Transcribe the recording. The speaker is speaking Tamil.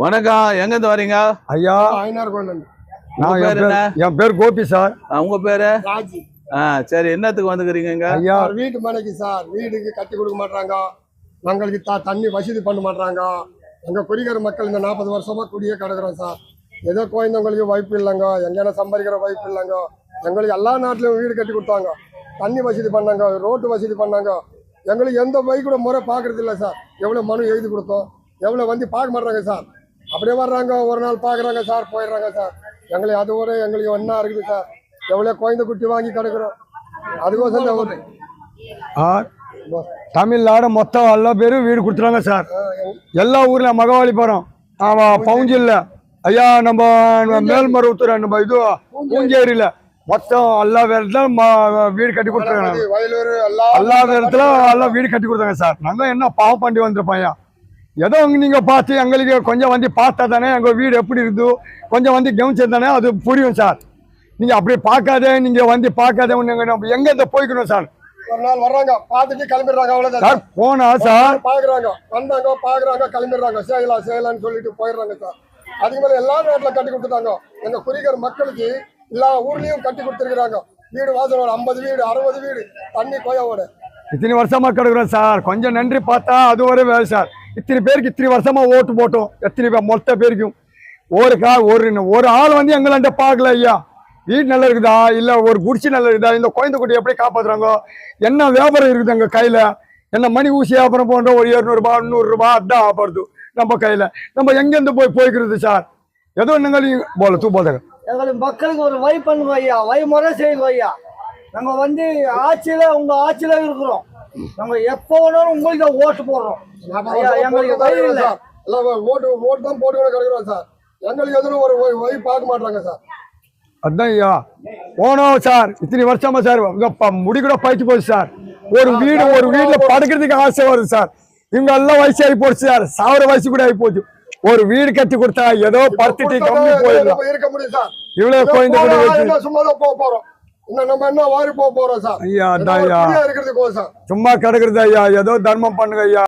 வணக்கம். எங்க இருந்து வரீங்க ஐயா? என் பேர் கோபி சார். உங்க பேரு? ராஜி. சரி, என்னத்துக்கு வந்துக்கிறீங்க ஐயா? வீட்டு மனைக்கு சார், வீடுக்கு கட்டி கொடுக்க மாட்டாங்க, எங்களுக்கு தண்ணி வசதி பண்ண மாட்டாங்க. எங்க குடிக்கிற மக்கள் இந்த 40 வருஷமா குடியே கிடக்குறோம் சார். ஏதோ குழந்தைங்களுக்கு வாய்ப்பு இல்லைங்க, எங்கன்னா சம்பாதிக்கிற வாய்ப்பு இல்லைங்க. எங்களுக்கு எல்லா நாட்டிலையும் வீடு கட்டி கொடுத்தாங்க, தண்ணி வசதி பண்ணாங்க, ரோட்டு வசதி பண்ணாங்க. எங்களுக்கு எந்த வழி கூட முறை பார்க்கறது இல்லை சார். எவ்வளோ மனு எழுதி கொடுத்தோம், எவ்வளோ வந்து பார்க்க மாட்டாங்க சார். அப்படியே வர்றாங்க, ஒரு நாள் பார்க்குறாங்க சார், போயிடுறாங்க சார். எங்களுக்கு அது ஒரு எங்களுக்கு ஒன்றா இருக்குது சார். எவ்வளோ குழந்தை குட்டி வாங்கி கிடக்குறோம். அதுக்கோசம் தமிழ்நாடு மொத்தம் எல்லா பேரும் வீடு கொடுத்துருவாங்க சார். எல்லா ஊர்ல மகவாளிபுரம், பவுஞ்சில்ல ஐயா, நம்ம மேல்மருவத்தூர், நம்ம இது பூஞ்சேரியில மொத்தம் எல்லா பேர்தான் வீடு கட்டி கொடுத்துருக்காங்க. எல்லா பேரத்துல எல்லாம் வீடு கட்டி கொடுத்தாங்க சார். நாங்க என்ன பாவம் பண்ணி வந்திருப்போம் ஐயா. ஏதோ நீங்க பார்த்து எங்களுக்கு கொஞ்சம் வந்து பார்த்தா தானே எங்க வீடு எப்படி இருந்தோ கொஞ்சம் வந்து கவனிச்சது தானே அது புரியும் சார். நீங்க அப்படி பார்க்காதே, நீங்க வந்து பார்க்காதே நம்ம எங்க இந்த போய்க்கணும் சார். ஒரு நாள் வர்றாங்க, பார்த்துட்டு கிளம்பிடுறாங்க, அவ்வளவுதான் சார். போனா சார் பாக்குறாங்க, வந்தாங்க பாக்குறாங்க, கிளம்பிடுறாங்க, செய்யலாம்னு சொல்லிட்டு போயிடுறாங்க சார். அதுக்கு மேல எல்லா நாட்டுல கட்டி கொடுத்துட்டாங்க. எங்க குறிக்கிற மக்களுக்கு எல்லா ஊர்லயும் கட்டி கொடுத்துருக்காங்க. வீடு வாசலோட 50 வீடு 60 வீடு தண்ணி கோயாவோட இத்தனை வருஷமா கிடக்குறோம் சார். கொஞ்சம் நன்றி பார்த்தா அது ஒரு வேலை சார். இத்தனை பேருக்கு இத்தனை வருஷமா ஓட்டு போட்டோம். எத்தனை பேர் மொத்த பேருக்கும் ஒரு ஆள் வந்து எங்களாண்ட பார்க்கல ஐயா. வீடு நல்லா இருக்குதா, இல்லை ஒரு குடிச்சு நல்லா இருக்குதா, இந்த குழந்தை குட்டி எப்படி காப்பாற்றுறாங்க, என்ன வியாபாரம் இருக்குது எங்கள் கையில், என்ன மணி ஊசி வியாபாரம் போன்ற ஒரு 200 ரூபாய் 100 ரூபாய் அதான் ஆப்படுது நம்ம கையில். நம்ம எங்கேருந்து போய்க்கிறது சார். ஏதோ நீங்கள் போல போதாங்க எங்களுக்கு மக்களுக்கு ஒரு வழி பண்ணுங்க ஐயா, வழிமுறை செய்யுங்க ஐயா. நம்ம வந்து ஆட்சியில் உங்கள் ஆட்சியில் இருக்கிறோம். நம்ம எப்போ வேணாலும் உங்களுக்கு தான் ஓட்டு போடுறோம். எங்களுக்கு வழி இல்லை, ஓட்டு தான் போட்டு கிடக்குறோம் சார். எங்களுக்கு எதுவும் ஒரு வழி பார்க்க மாட்டாங்க சார். அதுதான் ஐயா போனோம் சார். இத்தனை வருஷமா சார் முடி கூட பயிற்சி போச்சு சார். ஒரு வீட்டுல படுக்கிறதுக்கு ஆசை வருது சார். இவங்க எல்லாம் வயசு ஆகி போச்சு சார். 1000 வயசு கூட ஆகி போச்சு. ஒரு வீடு கட்டி கொடுத்தா ஏதோ படுத்துட்டு கம்மி போயிடலாம். இருக்க முடியும் சார். இவ்வளவு குழந்தை சும்மாதான் போக போறோம். நம்ம என்ன வாரி போக போறோம் சார். ஐயா அதான் ஐயா, இருக்கிறதுக்கு சும்மா கிடக்குறது ஐயா. ஏதோ தர்மம் பண்ணுங்க ஐயா.